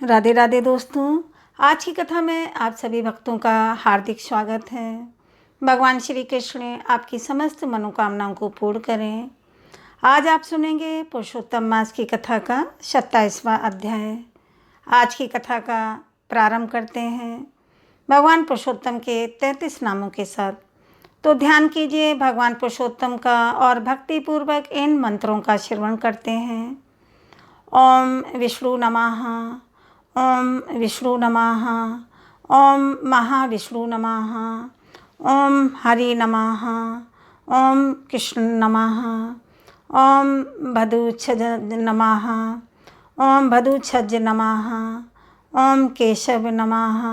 राधे राधे दोस्तों, आज की कथा में आप सभी भक्तों का हार्दिक स्वागत है। भगवान श्री कृष्ण आपकी समस्त मनोकामनाओं को पूर्ण करें। आज आप सुनेंगे पुरुषोत्तम मास की कथा का 27वां अध्याय। आज की कथा का प्रारंभ करते हैं भगवान पुरुषोत्तम के 33 नामों के साथ। तो ध्यान कीजिए भगवान पुरुषोत्तम का और भक्तिपूर्वक इन मंत्रों का श्रवण करते हैं। ओम विष्णु नमः, ओम विष्णु नमः, ओम महाविष्णु नमः, ओम हरि नमः, ओम कृष्ण नमः, ओम भदुच्छज नमः, ओम भदुच्छज नमः, ओम केशव नमः,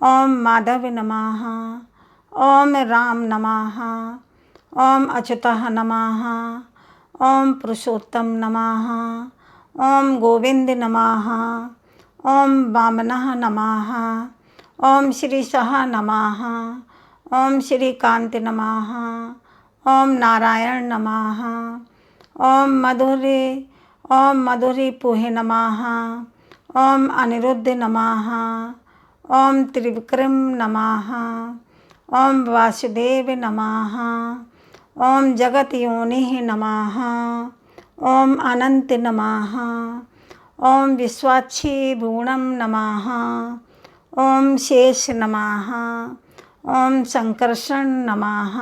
ओम माधव नमः, ओम राम नमः, ओम अच्युतः नमः, ओम पुरुषोत्तम नमः, ओम गोविंद नमः, ओम वामनः नमः, ओम श्रीशः नमः, ओम श्रीकांत नमः, ओम नारायण नमः, ओम मधुरी पुहे नमः, ओम अनिरुद्ध नमः, ओम त्रिविक्रम नमः, ओम वासुदेव नमः, ओम जगतयोनिः नमः, ओम अनंत नमः, ओम विश्वाक्षी भूणम नमः, ओम शेष नमः, ओम संकर्षण नमः,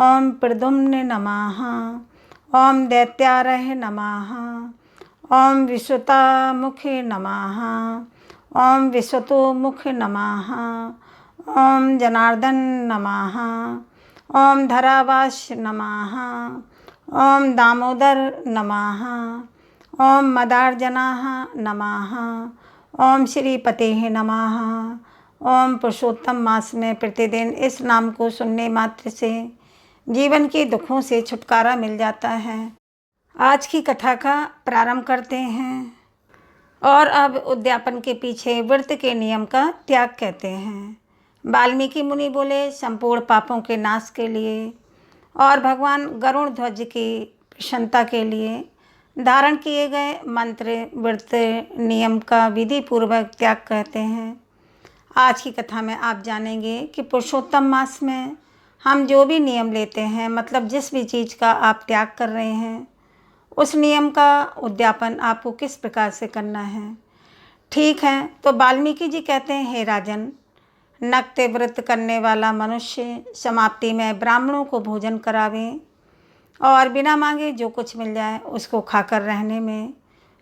ओम प्रद्युम्न नमः, ओम दैत्यारह नमः, ओम विश्वतामुख नमः, ओम विश्वतोमुख नमः, ओम जनार्दन नमः, ओम धरावास नमः, ओम दामोदर नमः, ओम मदार्जनाः नमः, ओम श्रीपते नमः। ओम पुरुषोत्तम मास में प्रतिदिन इस नाम को सुनने मात्र से जीवन के दुखों से छुटकारा मिल जाता है। आज की कथा का प्रारंभ करते हैं और अब उद्यापन के पीछे व्रत के नियम का त्याग कहते हैं। वाल्मीकि मुनि बोले, संपूर्ण पापों के नाश के लिए और भगवान गरुड़ ध्वज की प्रसन्नता के लिए धारण किए गए मंत्र व्रत नियम का विधि पूर्वक त्याग कहते हैं। आज की कथा में आप जानेंगे कि पुरुषोत्तम मास में हम जो भी नियम लेते हैं, मतलब जिस भी चीज़ का आप त्याग कर रहे हैं, उस नियम का उद्यापन आपको किस प्रकार से करना है। ठीक है, तो वाल्मीकि जी कहते हैं, हे राजन, नक्त व्रत करने वाला मनुष्य समाप्ति में ब्राह्मणों को भोजन करावे और बिना मांगे जो कुछ मिल जाए उसको खाकर रहने में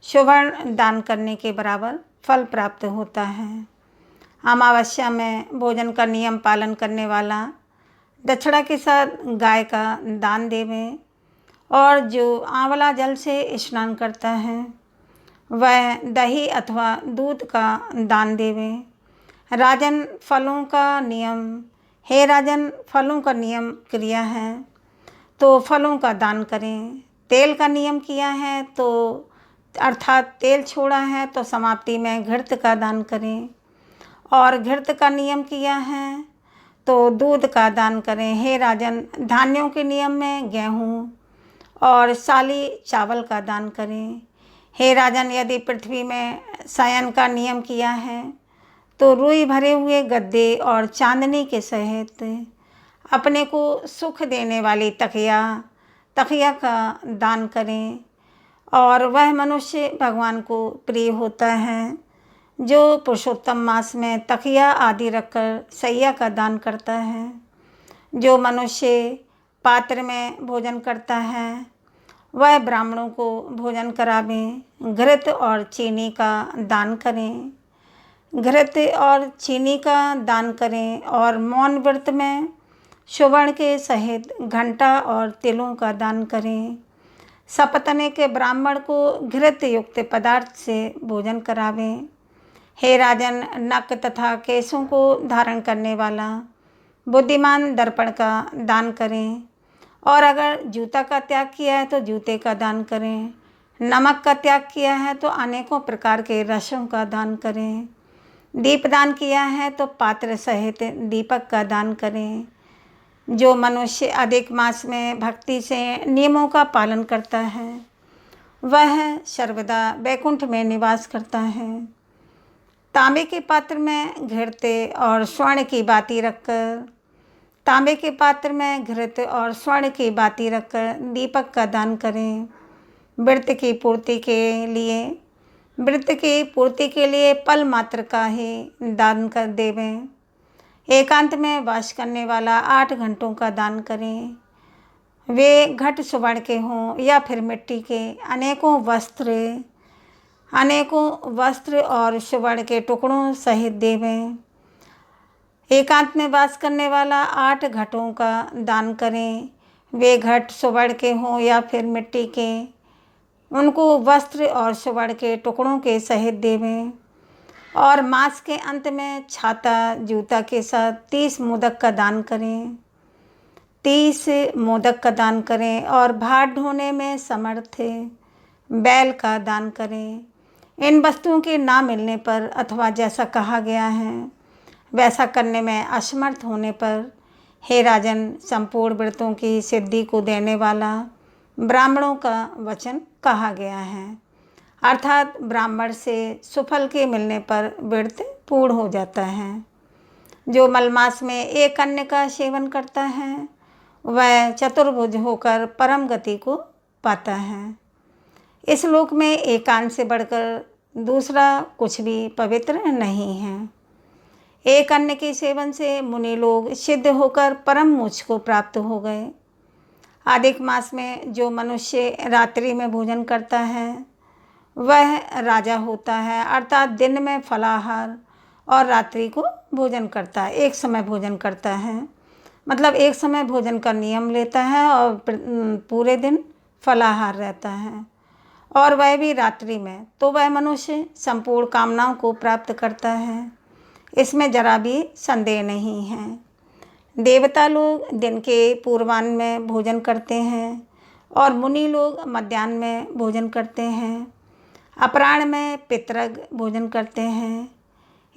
सुवर्ण दान करने के बराबर फल प्राप्त होता है। अमावस्या में भोजन का नियम पालन करने वाला दक्षिणा के साथ गाय का दान देवे और जो आंवला जल से स्नान करता है वह दही अथवा दूध का दान देवे। राजन, फलों का नियम, हे राजन, फलों का नियम क्रिया है तो फलों का दान करें। तेल का नियम किया है तो अर्थात तेल छोड़ा है तो समाप्ति में घृत का दान करें और घृत का नियम किया है तो दूध का दान करें। हे राजन, धान्यों के नियम में गेहूँ और साली चावल का दान करें। हे राजन, यदि पृथ्वी में शयन का नियम किया है तो रुई भरे हुए गद्दे और चांदनी के सहित अपने को सुख देने वाली तकिया का दान करें और वह मनुष्य भगवान को प्रिय होता है जो पुरुषोत्तम मास में तकिया आदि रखकर सैया का दान करता है। जो मनुष्य पात्र में भोजन करता है वह ब्राह्मणों को भोजन करावें। घृत और चीनी का दान करें, घृत और चीनी का दान करें और मौन व्रत में सुवर्ण के सहित घंटा और तिलों का दान करें। सपतने के ब्राह्मण को घृत युक्त पदार्थ से भोजन करावें। हे राजन, नक तथा केशों को धारण करने वाला बुद्धिमान दर्पण का दान करें और अगर जूता का त्याग किया है तो जूते का दान करें। नमक का त्याग किया है तो अनेकों प्रकार के रसों का दान करें। दीपदान किया है तो पात्र सहित दीपक का दान करें। जो मनुष्य अधिक मास में भक्ति से नियमों का पालन करता है वह सर्वदा वैकुंठ में निवास करता है। तांबे के पात्र में घृत और स्वर्ण की बाती रखकर, तांबे के पात्र में घृत और स्वर्ण की बाती रखकर दीपक का दान करें। व्रत की पूर्ति के लिए, व्रत की पूर्ति के लिए पल मात्र का ही दान कर देवें। एकांत में वास करने वाला 8 घंटों का दान करें। वे घट स्वर्ण के हों या फिर मिट्टी के। अनेकों वस्त्र और स्वर्ण के टुकड़ों सहित देवें। एकांत में वास करने वाला 8 घटों का दान करें। वे घट स्वर्ण के हों या फिर मिट्टी के, उनको वस्त्र और स्वर्ण के टुकड़ों के सहित देवें। और मास के अंत में छाता जूता के साथ 30 मोदक का दान करें। 30 मोदक का दान करें और भात ढोने में समर्थ बैल का दान करें। इन वस्तुओं के ना मिलने पर अथवा जैसा कहा गया है वैसा करने में असमर्थ होने पर, हे राजन, संपूर्ण व्रतों की सिद्धि को देने वाला ब्राह्मणों का वचन कहा गया है। अर्थात ब्राह्मण से सुफल के मिलने पर व्रत पूर्ण हो जाता है। जो मलमास में एक अन्न का सेवन करता है वह चतुर्भुज होकर परम गति को पाता है। इस लोक में एकांत से बढ़कर दूसरा कुछ भी पवित्र नहीं है। एक अन्न के सेवन से मुनि लोग सिद्ध होकर परम मोक्ष को प्राप्त हो गए। अधिक मास में जो मनुष्य रात्रि में भोजन करता है वह राजा होता है, अर्थात दिन में फलाहार और रात्रि को भोजन करता है। एक समय भोजन करता है, मतलब एक समय भोजन का नियम लेता है और पूरे दिन फलाहार रहता है, और वह भी रात्रि में, तो वह मनुष्य संपूर्ण कामनाओं को प्राप्त करता है। इसमें जरा भी संदेह नहीं है। देवता लोग दिन के पूर्वाह्न में भोजन करते हैं और मुनि लोग मध्याह्न में भोजन करते हैं। अपराह्न में पितृग भोजन करते हैं।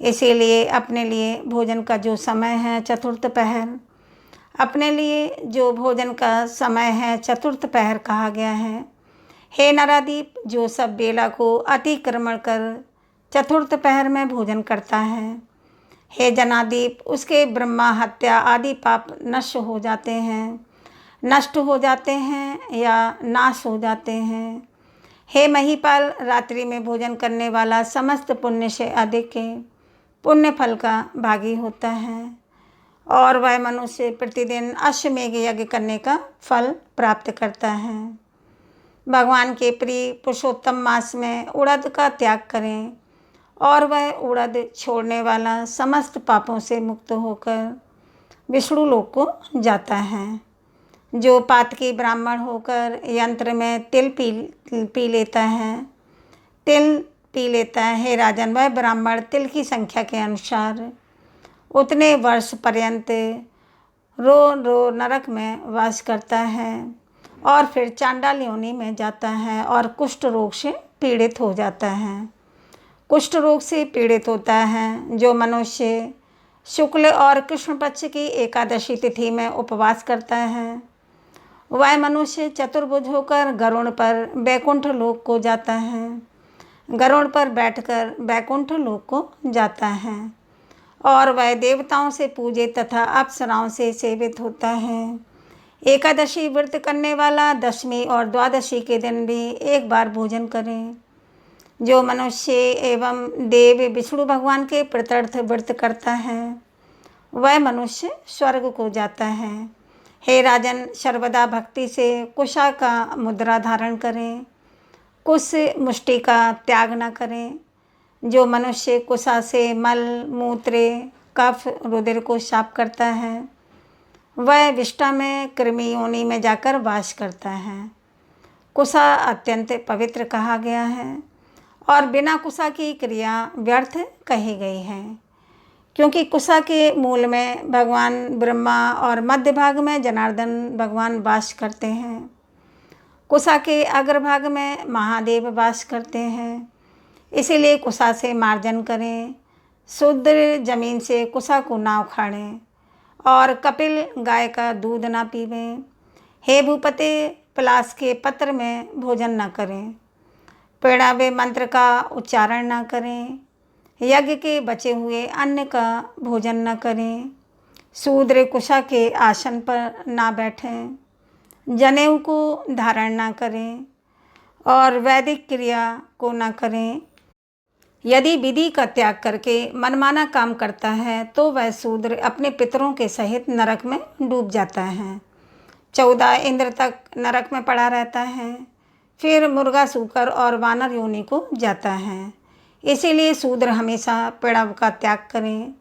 इसीलिए अपने लिए भोजन का जो समय है चतुर्थ पहर, अपने लिए जो भोजन का समय है चतुर्थ पहर कहा गया है। हे नरादीप, जो सब बेला को अतिक्रमण कर चतुर्थ पहर में भोजन करता है, हे जनादीप, उसके ब्रह्मा हत्या आदि पाप नष्ट हो जाते हैं या नाश हो जाते हैं। हे महीपाल, रात्रि में भोजन करने वाला समस्त पुण्य से अधिक पुण्य फल का भागी होता है, और वह मनुष्य प्रतिदिन अश्वमेघ यज्ञ करने का फल प्राप्त करता है। भगवान के प्रिय पुरुषोत्तम मास में उड़द का त्याग करें, और वह उड़द छोड़ने वाला समस्त पापों से मुक्त होकर विष्णु लोक को जाता है। जो पातकी ब्राह्मण होकर यंत्र में तिल पी लेता है, हे राजन, वह ब्राह्मण तिल की संख्या के अनुसार उतने वर्ष पर्यंत रो नरक में वास करता है और फिर चांडाल योनि में जाता है और कुष्ठ रोग से पीड़ित हो जाता है। कुष्ठ रोग से पीड़ित होता है जो मनुष्य शुक्ल और कृष्ण पक्ष की एकादशी तिथि में उपवास करता है, वह मनुष्य चतुर्भुज होकर गरुड़ पर बैकुंठ लोक को जाता है। गरुड़ पर बैठकर बैकुंठ लोक को जाता है और वह देवताओं से पूजित तथा अप्सराओं से सेवित होता है। एकादशी व्रत करने वाला दशमी और द्वादशी के दिन भी एक बार भोजन करें। जो मनुष्य एवं देव विष्णु भगवान के प्रत्यर्थ व्रत करता है वह मनुष्य स्वर्ग को जाता है। हे राजन, सर्वदा भक्ति से कुशा का मुद्रा धारण करें, कुश मुष्टि का त्याग न करें। जो मनुष्य कुशा से मल मूत्र कफ रुधिर को साफ करता है वह विष्ठा में कृमि योनि में जाकर वास करता है। कुशा अत्यंत पवित्र कहा गया है और बिना कुशा की क्रिया व्यर्थ कही गई है, क्योंकि कुशा के मूल में भगवान ब्रह्मा और मध्य भाग में जनार्दन भगवान वास करते हैं। कुशा के अग्रभाग में महादेव वास करते हैं। इसीलिए कुशा से मार्जन करें, शुद्ध जमीन से कुशा को ना उखाड़ें और कपिल गाय का दूध ना पीवें। हे भूपते, पलाश के पत्र में भोजन न करें, पेड़ावे मंत्र का उच्चारण न करें। यज्ञ के बचे हुए अन्न का भोजन न करें, शूद्र कुशा के आसन पर ना बैठें, जनेऊ को धारण ना करें और वैदिक क्रिया को ना करें। यदि विधि का त्याग करके मनमाना काम करता है तो वह शूद्र अपने पितरों के सहित नरक में डूब जाता है। 14 इंद्र तक नरक में पड़ा रहता है, फिर मुर्गा, सूकर और वानर योनि को जाता है। इसीलिए शूद्र हमेशा पिड़व का त्याग करें।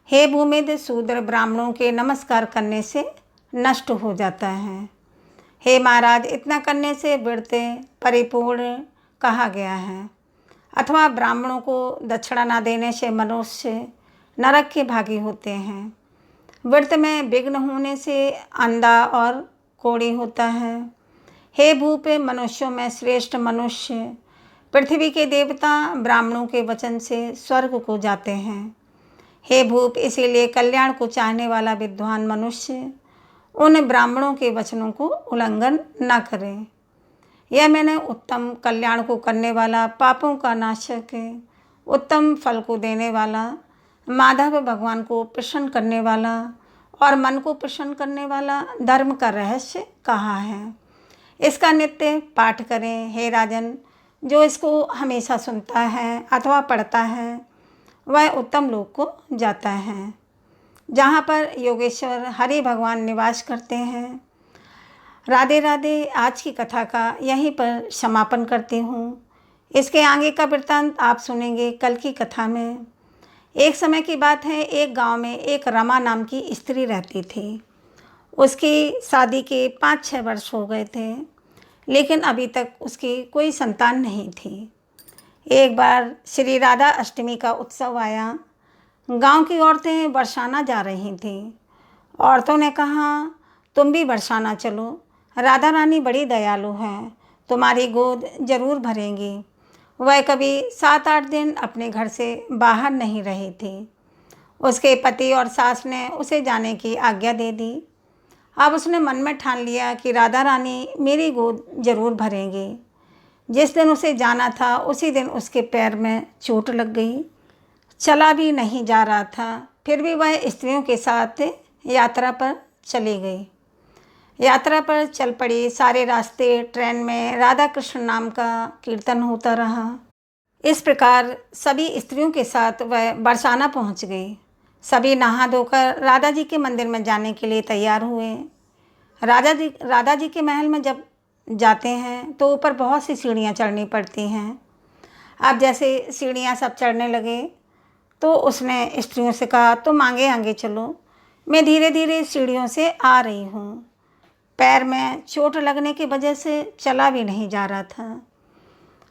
हे भूमिद, शूद्र ब्राह्मणों के नमस्कार करने से नष्ट हो जाता है। हे महाराज, इतना करने से व्रत परिपूर्ण कहा गया है, अथवा ब्राह्मणों को दक्षिणा न देने से मनुष्य नरक के भागी होते हैं। व्रत में विघ्न होने से अंधा और कोढ़ी होता है। हे भूप, मनुष्यों में श्रेष्ठ मनुष्य पृथ्वी के देवता ब्राह्मणों के वचन से स्वर्ग को जाते हैं। हे भूप, इसीलिए कल्याण को चाहने वाला विद्वान मनुष्य उन ब्राह्मणों के वचनों को उल्लंघन न करें। यह मैंने उत्तम कल्याण को करने वाला, पापों का नाशक, उत्तम फल को देने वाला, माधव भगवान को प्रसन्न करने वाला और मन को प्रसन्न करने वाला धर्म का रहस्य कहा है। इसका नित्य पाठ करें। हे राजन, जो इसको हमेशा सुनता है अथवा पढ़ता है वह उत्तम लोक को जाता है, जहाँ पर योगेश्वर हरि भगवान निवास करते हैं। राधे राधे। आज की कथा का यहीं पर समापन करती हूँ। इसके आगे का वृत्तांत आप सुनेंगे कल की कथा में। एक समय की बात है, एक गांव में एक रमा नाम की स्त्री रहती थी। उसकी शादी के 5-6 वर्ष हो गए थे, लेकिन अभी तक उसकी कोई संतान नहीं थी। एक बार श्री राधा अष्टमी का उत्सव आया। गांव की औरतें बरसाना जा रही थीं। औरतों ने कहा, तुम भी बरसाना चलो, राधा रानी बड़ी दयालु हैं, तुम्हारी गोद जरूर भरेंगी। वह कभी 7-8 दिन अपने घर से बाहर नहीं रही थी। उसके पति और सास ने उसे जाने की आज्ञा दे दी। अब उसने मन में ठान लिया कि राधा रानी मेरी गोद जरूर भरेंगी। जिस दिन उसे जाना था उसी दिन उसके पैर में चोट लग गई। चला भी नहीं जा रहा था, फिर भी वह स्त्रियों के साथ यात्रा पर चली गई। यात्रा पर चल पड़ी। सारे रास्ते ट्रेन में राधा कृष्ण नाम का कीर्तन होता रहा। इस प्रकार सभी स्त्रियों के साथ वह बरसाना पहुंच गई। सभी नहा धोकर राधा जी के मंदिर में जाने के लिए तैयार हुए। राधा जी के महल में जब जाते हैं तो ऊपर बहुत सी सीढ़ियाँ चढ़नी पड़ती हैं। अब जैसे सीढ़ियाँ सब चढ़ने लगे तो उसने स्त्रियों से कहा, तुम आगे आगे चलो, मैं धीरे धीरे सीढ़ियों से आ रही हूँ। पैर में चोट लगने की वजह से चला भी नहीं जा रहा था।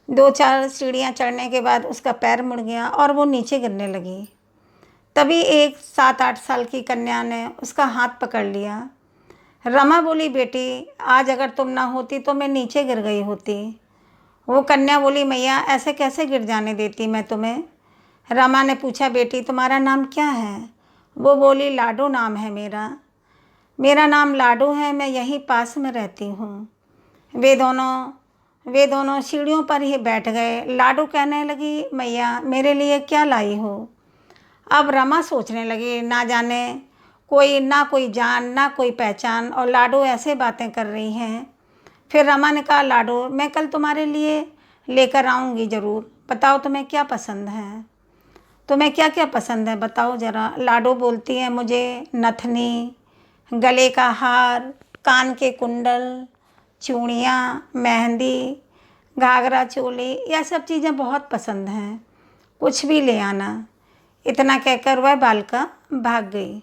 2-4 सीढ़ियाँ चढ़ने के बाद उसका पैर मुड़ गया और वो नीचे गिरने लगी। तभी एक 7-8 साल की कन्या ने उसका हाथ पकड़ लिया। रमा बोली, बेटी, आज अगर तुम ना होती तो मैं नीचे गिर गई होती। वो कन्या बोली, मैया, ऐसे कैसे गिर जाने देती मैं तुम्हें। रमा ने पूछा, बेटी, तुम्हारा नाम क्या है। वो बोली, लाडो नाम है मेरा नाम लाडो है, मैं यहीं पास में रहती हूँ। वे दोनों सीढ़ियों पर ही बैठ गए। लाडो कहने लगी, मैया, मेरे लिए क्या लाई हो। अब रमा सोचने लगी, ना जाने ना कोई जान ना कोई पहचान, और लाडो ऐसे बातें कर रही हैं। फिर रमा ने कहा, लाडो, मैं कल तुम्हारे लिए लेकर आऊँगी ज़रूर। बताओ तुम्हें क्या पसंद है, तुम्हें क्या क्या पसंद है, बताओ ज़रा। लाडो बोलती है, मुझे नथनी, गले का हार, कान के कुंडल, चूड़ियाँ, मेहंदी, घाघरा चोली, यह सब चीज़ें बहुत पसंद हैं, कुछ भी ले आना। इतना कहकर वह बालिका भाग गई।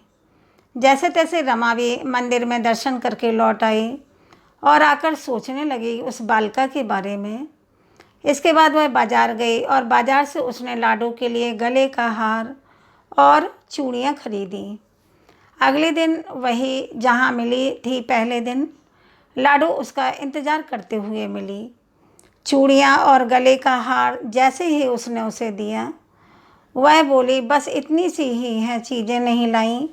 जैसे तैसे रमा भी मंदिर में दर्शन करके लौट आई और आकर सोचने लगी उस बालिका के बारे में। इसके बाद वह बाजार गई और बाजार से उसने लाडो के लिए गले का हार और चूड़ियाँ खरीदी। अगले दिन वही जहाँ मिली थी पहले दिन, लाडो उसका इंतज़ार करते हुए मिली। चूड़ियाँ और गले का हार जैसे ही उसने उसे दिया, वह बोली, बस इतनी सी ही हैं, चीज़ें नहीं लाई,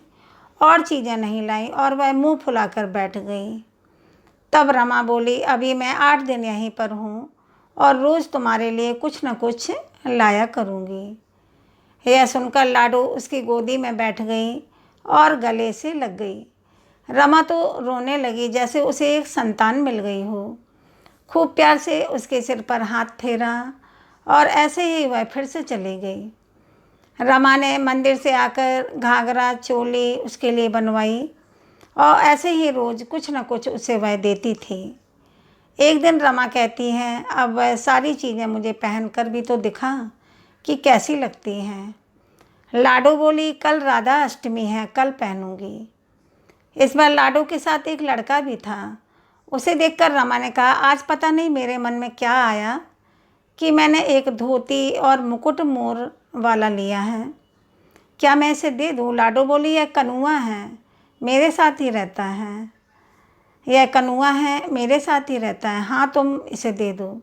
और चीज़ें नहीं लाई, और वह मुंह फुलाकर बैठ गई। तब रमा बोली, अभी मैं 8 दिन यहीं पर हूँ और रोज़ तुम्हारे लिए कुछ न कुछ लाया करूँगी। यह सुनकर लाडो उसकी गोदी में बैठ गई और गले से लग गई। रमा तो रोने लगी जैसे उसे एक संतान मिल गई हो। खूब प्यार से उसके सिर पर हाथ फेरा और ऐसे ही वह फिर से चली गई। रमा ने मंदिर से आकर घाघरा चोली उसके लिए बनवाई और ऐसे ही रोज़ कुछ न कुछ उसे वह देती थी। एक दिन रमा कहती है, अब वह सारी चीज़ें मुझे पहनकर भी तो दिखा कि कैसी लगती हैं। लाडो बोली, कल राधा अष्टमी है, कल पहनूंगी। इस बार लाडो के साथ एक लड़का भी था। उसे देखकर रमा ने कहा, आज पता नहीं मेरे मन में क्या आया कि मैंने एक धोती और मुकुट मोर वाला लिया है, क्या मैं इसे दे दूँ? लाडो बोली, यह कनुआ है, मेरे साथ ही रहता है। यह कनुआ है, मेरे साथ ही रहता है, हाँ तुम इसे दे दो।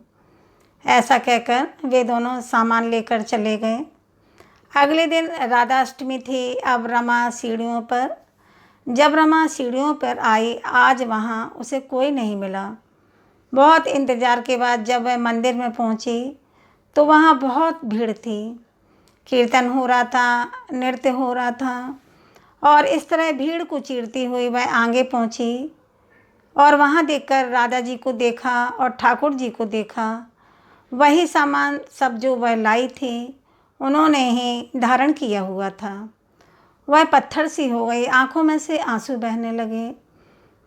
ऐसा कहकर वे दोनों सामान लेकर चले गए। अगले दिन राधा अष्टमी थी। जब रमा सीढ़ियों पर आई, आज वहाँ उसे कोई नहीं मिला। बहुत इंतज़ार के बाद जब वह मंदिर में पहुँची तो वहाँ बहुत भीड़ थी। कीर्तन हो रहा था, नृत्य हो रहा था और इस तरह भीड़ को चीरती हुई वह आगे पहुँची और वहाँ देखकर राधा जी को देखा और ठाकुर जी को देखा। वही सामान सब जो वह लाई थी उन्होंने ही धारण किया हुआ था। वह पत्थर सी हो गई, आंखों में से आंसू बहने लगे।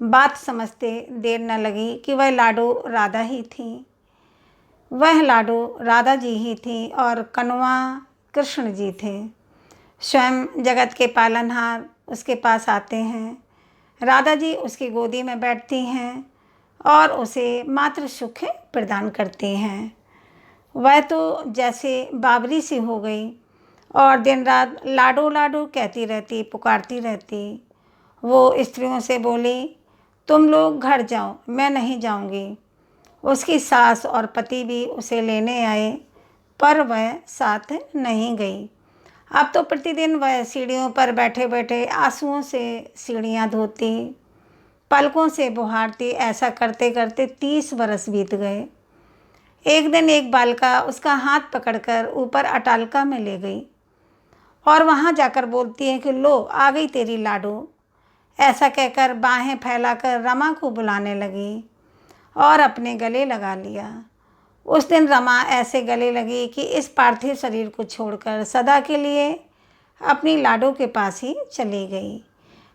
बात समझते देर न लगी कि वह लाडो राधा ही थी। वह लाडो राधा जी ही थी और कनुआ कृष्ण जी थे। स्वयं जगत के पालनहार उसके पास आते हैं। राधा जी उसकी गोदी में बैठती हैं और उसे मात्र सुख प्रदान करती हैं। वह तो जैसे बावरी सी हो गई और दिन रात लाडो लाडो कहती रहती, पुकारती रहती। वो स्त्रियों से बोली, तुम लोग घर जाओ, मैं नहीं जाऊंगी। उसकी सास और पति भी उसे लेने आए पर वह साथ नहीं गई। अब तो प्रतिदिन वह सीढ़ियों पर बैठे बैठे आंसुओं से सीढ़ियाँ धोती, पलकों से बुहारती। ऐसा करते करते 30 बरस बीत गए। एक दिन एक बालिका उसका हाथ पकड़कर ऊपर अटालका में ले गई और वहाँ जाकर बोलती है कि लो आ गई तेरी लाडो। ऐसा कहकर बाहें फैलाकर रमा को बुलाने लगी और अपने गले लगा लिया। उस दिन रमा ऐसे गले लगी कि इस पार्थिव शरीर को छोड़कर सदा के लिए अपनी लाडो के पास ही चली गई।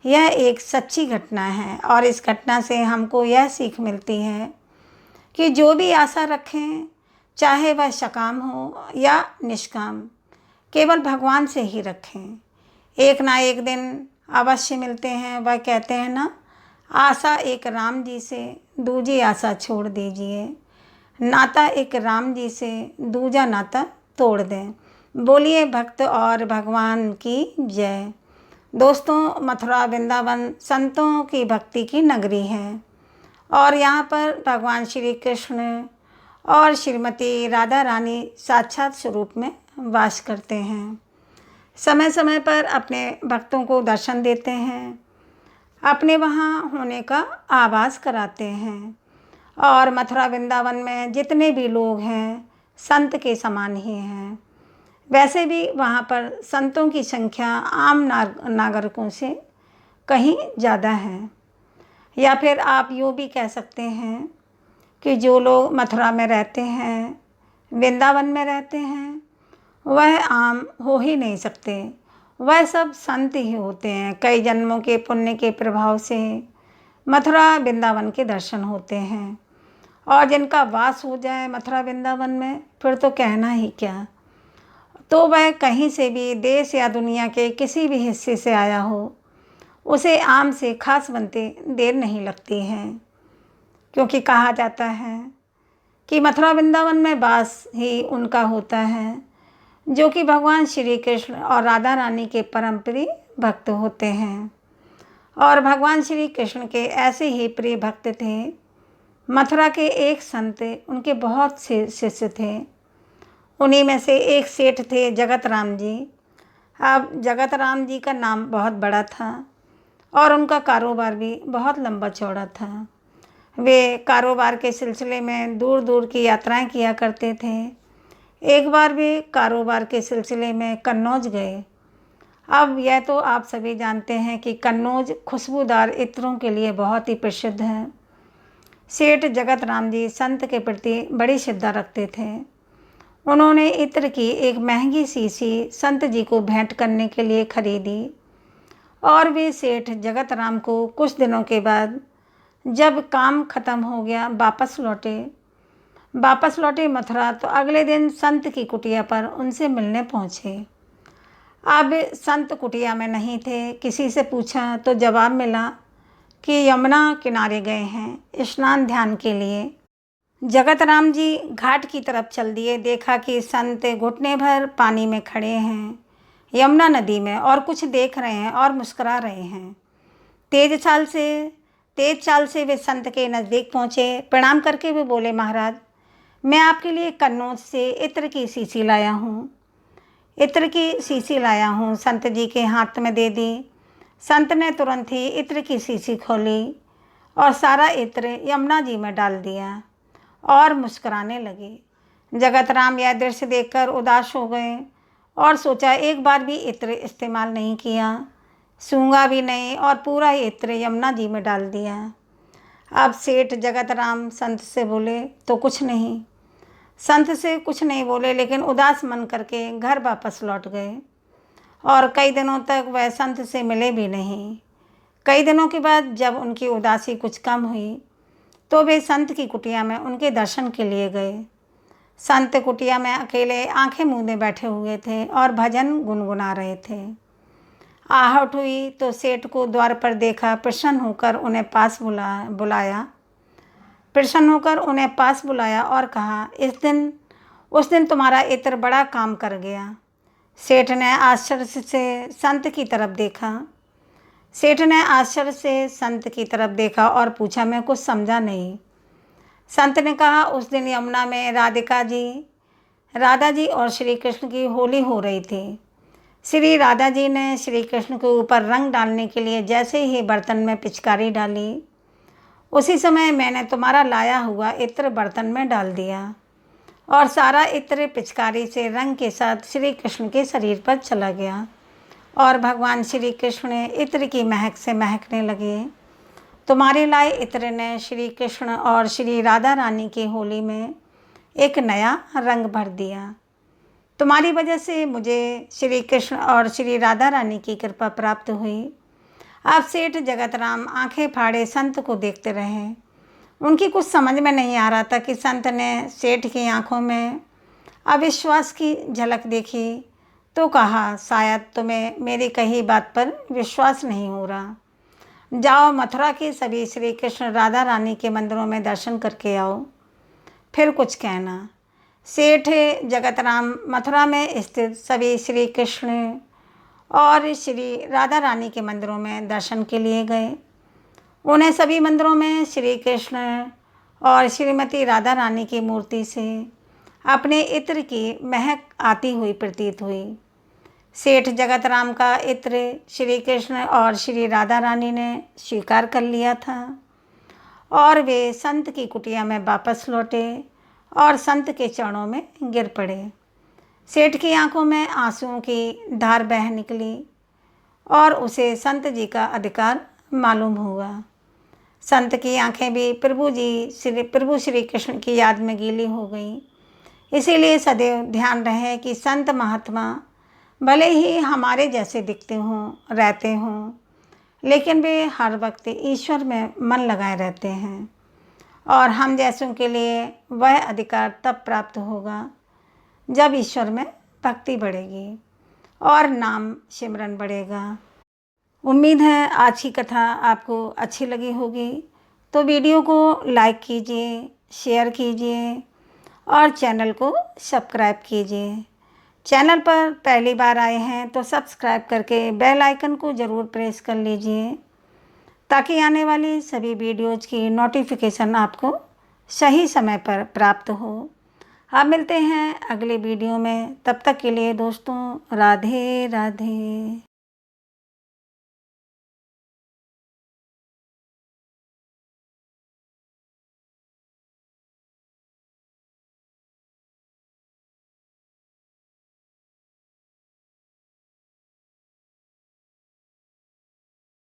यह एक सच्ची घटना है और इस घटना से हमको यह सीख मिलती है कि जो भी आशा रखें, चाहे वह सकाम हो या निष्काम, केवल भगवान से ही रखें। एक ना एक दिन अवश्य मिलते हैं। वह कहते हैं ना, आशा एक राम जी से, दूजी आशा छोड़ दीजिए। नाता एक राम जी से, दूजा नाता तोड़ दें। बोलिए भक्त और भगवान की जय। दोस्तों, मथुरा वृंदावन संतों की भक्ति की नगरी है और यहाँ पर भगवान श्री कृष्ण और श्रीमती राधा रानी साक्षात स्वरूप में वास करते हैं। समय समय पर अपने भक्तों को दर्शन देते हैं, अपने वहाँ होने का आभास कराते हैं और मथुरा वृंदावन में जितने भी लोग हैं संत के समान ही हैं। वैसे भी वहाँ पर संतों की संख्या आम नागरिकों से कहीं ज़्यादा है। या फिर आप यूँ भी कह सकते हैं कि जो लोग मथुरा में रहते हैं, वृंदावन में रहते हैं, वह आम हो ही नहीं सकते। वह सब संत ही होते हैं। कई जन्मों के पुण्य के प्रभाव से मथुरा वृंदावन के दर्शन होते हैं और जिनका वास हो जाए मथुरा वृंदावन में, फिर तो कहना ही क्या। तो वह कहीं से भी देश या दुनिया के किसी भी हिस्से से आया हो, उसे आम से खास बनते देर नहीं लगती है। क्योंकि कहा जाता है कि मथुरा वृंदावन में वास ही उनका होता है जो कि भगवान श्री कृष्ण और राधा रानी के परम प्रिय भक्त होते हैं। और भगवान श्री कृष्ण के ऐसे ही प्रिय भक्त थे। मथुरा के एक संत, उनके बहुत से शिष्य थे। उन्हीं में से एक सेठ थे जगत राम जी। अब जगत राम जी का नाम बहुत बड़ा था और उनका कारोबार भी बहुत लंबा चौड़ा था। वे कारोबार के सिलसिले में दूर दूर की यात्राएं किया करते थे। एक बार वे कारोबार के सिलसिले में कन्नौज गए। अब यह तो आप सभी जानते हैं कि कन्नौज खुशबूदार इत्रों के लिए बहुत ही प्रसिद्ध है। सेठ जगत राम जी संत के प्रति बड़ी श्रद्धा रखते थे। उन्होंने इत्र की एक महंगी शीशी संत जी को भेंट करने के लिए खरीदी और वे सेठ जगत राम को कुछ दिनों के बाद जब काम खत्म हो गया वापस लौटे मथुरा, तो अगले दिन संत की कुटिया पर उनसे मिलने पहुँचे। अब संत कुटिया में नहीं थे। किसी से पूछा तो जवाब मिला कि यमुना किनारे गए हैं स्नान ध्यान के लिए। जगत राम जी घाट की तरफ चल दिए। देखा कि संत घुटने भर पानी में खड़े हैं यमुना नदी में और कुछ देख रहे हैं और मुस्कुरा रहे हैं। तेज चाल से वे संत के नज़दीक पहुँचे। प्रणाम करके वे बोले, महाराज, मैं आपके लिए कन्नौज से इत्र की शीशी लाया हूँ। संत जी के हाथ में दे दी। संत ने तुरंत ही इत्र की शीशी खोली और सारा इत्र यमुना जी में डाल दिया और मुस्कुराने लगे। जगत राम यह दृश्य देखकर उदास हो गए और सोचा, एक बार भी इत्र इस्तेमाल नहीं किया, सूंघा भी नहीं और पूरा इत्र यमुना जी में डाल दिया। अब सेठ जगत राम संत से बोले तो कुछ नहीं। संत से कुछ नहीं बोले, लेकिन उदास मन करके घर वापस लौट गए और कई दिनों तक वह संत से मिले भी नहीं। कई दिनों के बाद जब उनकी उदासी कुछ कम हुई तो वे संत की कुटिया में उनके दर्शन के लिए गए। संत कुटिया में अकेले आंखें मूंदे बैठे हुए थे और भजन गुनगुना रहे थे। आहट हुई तो सेठ को द्वार पर देखा। प्रसन्न होकर उन्हें पास बुलाया और कहा, उस दिन तुम्हारा इत्र बड़ा काम कर गया। सेठ ने आश्चर्य से संत की तरफ देखा और पूछा, मैं कुछ समझा नहीं। संत ने कहा, उस दिन यमुना में राधा जी और श्री कृष्ण की होली हो रही थी। श्री राधा जी ने श्री कृष्ण के ऊपर रंग डालने के लिए जैसे ही बर्तन में पिचकारी डाली, उसी समय मैंने तुम्हारा लाया हुआ इत्र बर्तन में डाल दिया और सारा इत्र पिचकारी से रंग के साथ श्री कृष्ण के शरीर पर चला गया और भगवान श्री कृष्ण इत्र की महक से महकने लगे। तुम्हारे लाए इत्र ने श्री कृष्ण और श्री राधा रानी की होली में एक नया रंग भर दिया। तुम्हारी वजह से मुझे श्री कृष्ण और श्री राधा रानी की कृपा प्राप्त हुई। अब सेठ जगत राम आँखें फाड़े संत को देखते रहे। उनकी कुछ समझ में नहीं आ रहा था कि संत ने सेठ की आंखों में अविश्वास की झलक देखी तो कहा, शायद तुम्हें मेरी कही बात पर विश्वास नहीं हो रहा। जाओ, मथुरा के सभी श्री कृष्ण राधा रानी के मंदिरों में दर्शन करके आओ, फिर कुछ कहना। सेठ जगत राम मथुरा में स्थित सभी श्री कृष्ण और श्री राधा रानी के मंदिरों में दर्शन के लिए गए। उन्हें सभी मंदिरों में श्री कृष्ण और श्रीमती राधा रानी की मूर्ति से अपने इत्र की महक आती हुई प्रतीत हुई। सेठ जगत राम का इत्र श्री कृष्ण और श्री राधा रानी ने स्वीकार कर लिया था और वे संत की कुटिया में वापस लौटे और संत के चरणों में गिर पड़े। सेठ की आंखों में आंसुओं की धार बह निकली और उसे संत जी का अधिकार मालूम हुआ। संत की आंखें भी प्रभु श्री कृष्ण की याद में गीली हो गईं। इसीलिए सदैव ध्यान रहे कि संत महात्मा भले ही हमारे जैसे दिखते हों, रहते हों, लेकिन वे हर वक्त ईश्वर में मन लगाए रहते हैं और हम जैसों के लिए वह अधिकार तब प्राप्त होगा जब ईश्वर में भक्ति बढ़ेगी और नाम सिमरन बढ़ेगा। उम्मीद है आज की कथा आपको अच्छी लगी होगी, तो वीडियो को लाइक कीजिए, शेयर कीजिए और चैनल को सब्सक्राइब कीजिए। चैनल पर पहली बार आए हैं तो सब्सक्राइब करके बेल आइकन को ज़रूर प्रेस कर लीजिए ताकि आने वाली सभी वीडियोज़ की नोटिफिकेशन आपको सही समय पर प्राप्त हो। अब मिलते हैं अगले वीडियो में, तब तक के लिए दोस्तों राधे राधे।